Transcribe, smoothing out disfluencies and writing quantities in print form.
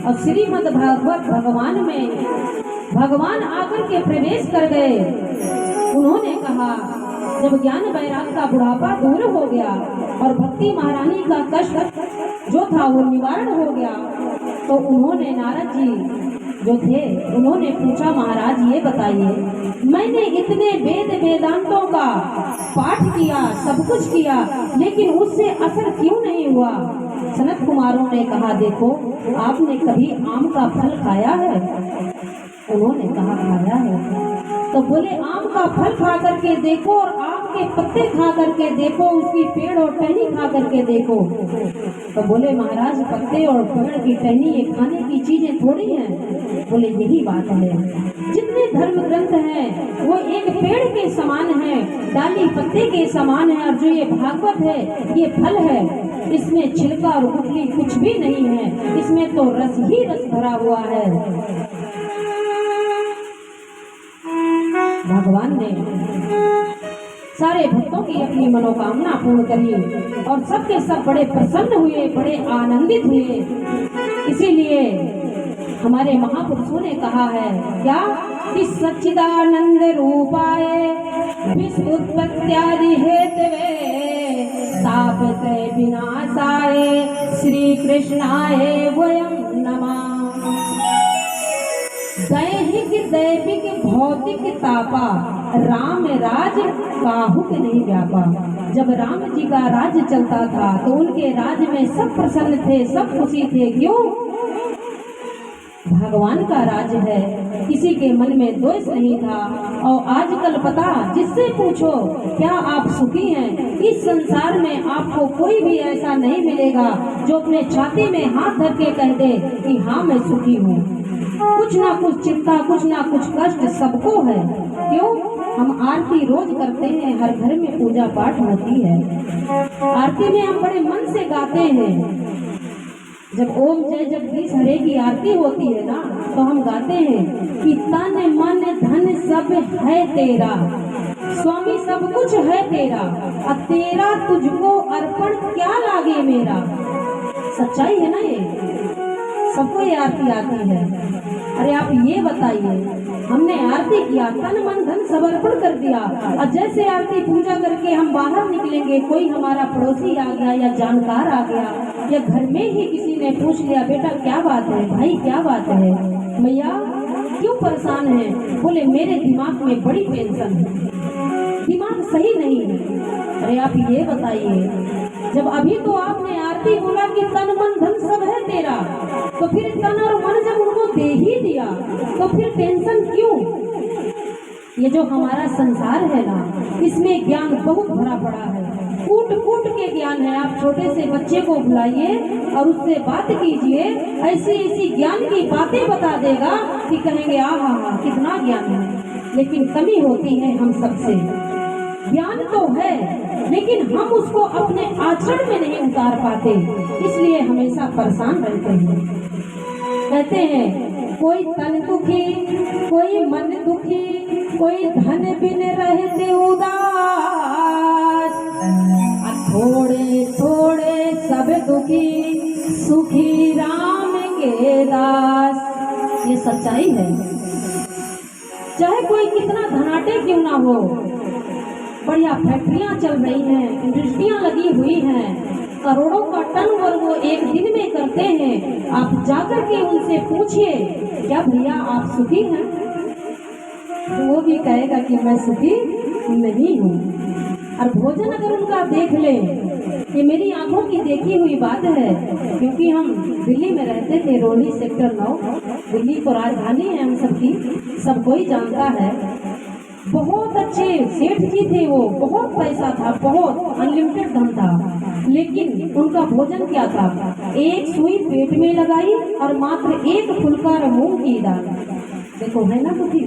और श्रीमद् भागवत भगवान में भगवान आकर के प्रवेश कर गए। उन्होंने कहा, जब ज्ञान वैराग का बुढ़ापा दूर हो गया और भक्ति महारानी का कष्ट जो था वो निवारण हो गया, तो उन्होंने नारद जी जो थे उन्होंने पूछा, महाराज ये बताइए, मैंने इतने वेद वेदांतों का पाठ किया, सब कुछ किया, लेकिन उससे असर क्यों नहीं हुआ? सनत कुमारों ने कहा, देखो आपने कभी आम का फल खाया है? उन्होंने कहा, खाया है। तो बोले, आम का फल खा करके देखो और आम के पत्ते खा करके देखो, उसकी पेड़ और टहनी खा करके देखो। तो बोले, महाराज पत्ते और पेड़ की टहनी ये खाने की चीजें थोड़ी हैं। बोले, यही बात है, जितने धर्म ग्रंथ हैं वो एक पेड़ के समान है, डाली पत्ते के समान है, और जो ये भागवत है ये फल है, इसमें छिलका और गुठली कुछ भी नहीं है, इसमें तो रस ही रस भरा हुआ है। भगवान ने सारे भक्तों की अपनी मनोकामना पूर्ण करी और सबके सब बड़े प्रसन्न हुए, बड़े आनंदित हुए। इसीलिए हमारे महापुरुषों ने कहा है क्या कि सच्चिदानंद रूपाय विश्वोत्पत्त्यादि हेतवे तापत्रय विनाशाय श्री कृष्णाय वयं नमः। दैहिक दैविक भौतिक तापा राम राज काहुक नहीं व्यापा। जब राम जी का राज चलता था तो उनके राज में सब प्रसन्न थे, सब खुशी थे। क्यों? भगवान का राज है, किसी के मन में द्वेष नहीं था। और आजकल पता जिससे पूछो क्या आप सुखी हैं, इस संसार में आपको कोई भी ऐसा नहीं मिलेगा जो अपने छाती में हाथ धर के कह दे कि हाँ मैं सुखी हूँ। कुछ ना कुछ चिंता, कुछ ना कुछ कष्ट सबको है। क्यों? हम आरती रोज करते हैं, हर घर में पूजा पाठ होती है। आरती में हम बड़े मन से गाते हैं। जब ओम जय जगदीश हरे की आरती होती है ना, तो हम गाते हैं कि तन मन धन सब है तेरा, स्वामी सब कुछ है तेरा, अब तेरा तुझको अर्पण क्या लागे मेरा। सच्चाई है ना ये, सबको ये आरती आती है। अरे आप ये बताइए, हमने आरती किया, तन मन धन सब अर्पण कर दिया, और जैसे आरती पूजा करके हम बाहर निकलेंगे, कोई हमारा पड़ोसी आ गया या जानकार आ गया या घर में ही किसी ने पूछ लिया, बेटा क्या बात है, भाई क्या बात है, मैया क्यों परेशान है? बोले मेरे दिमाग में बड़ी टेंशन है, दिमाग सही नहीं है। अरे आप ये बताइए, जब अभी तो आपने आरती बोला कि तन मन धन सब है तेरा, तो फिर तन और मन जब उनको दे ही दिया तो फिर टेंशन क्यों? ये जो हमारा संसार है ना, इसमें ज्ञान बहुत भरा पड़ा है, कूट कूट के ज्ञान है। आप छोटे से बच्चे को बुलाइए और उससे बात कीजिए, ऐसी ऐसी ज्ञान की बातें बता देगा कि कहेंगे आहा कितना ज्ञान है। लेकिन कमी होती है हम सबसे, ज्ञान तो है लेकिन हम उसको अपने आचरण में नहीं उतार पाते, इसलिए हमेशा परेशान रहते हैं। कहते हैं कोई तन दुखी, कोई मन दुखी, कोई धन बिन रहते उदास, थोड़े थोड़े सब दुखी, सुखी राम के दास। ये सच्चाई है। चाहे कोई कितना धनाटे क्यों ना हो, बढ़िया फैक्ट्रियां चल रही हैं, इंडस्ट्रियां लगी हुई हैं, करोड़ों का टर्नओवर वो एक दिन में करते हैं। आप जाकर के उनसे पूछिए, क्या भैया आप सुखी हैं? तो वो भी कहेगा कि मैं सुखी नहीं हूँ। और भोजन अगर उनका देख लें, ये मेरी आंखों की देखी हुई बात है, क्योंकि हम दिल्ली में रहते थे, रोहिणी सेक्टर 9, दिल्ली को राजधानी है हम सबकी, सब कोई जानता है। बहुत अच्छे सेठ जी थे वो, बहुत पैसा था, बहुत अनलिमिटेड धन था, लेकिन उनका भोजन क्या था? एक सुई पेट में लगाई और मात्र एक फुलका मूंग की दाल। देखो है ना दुखी।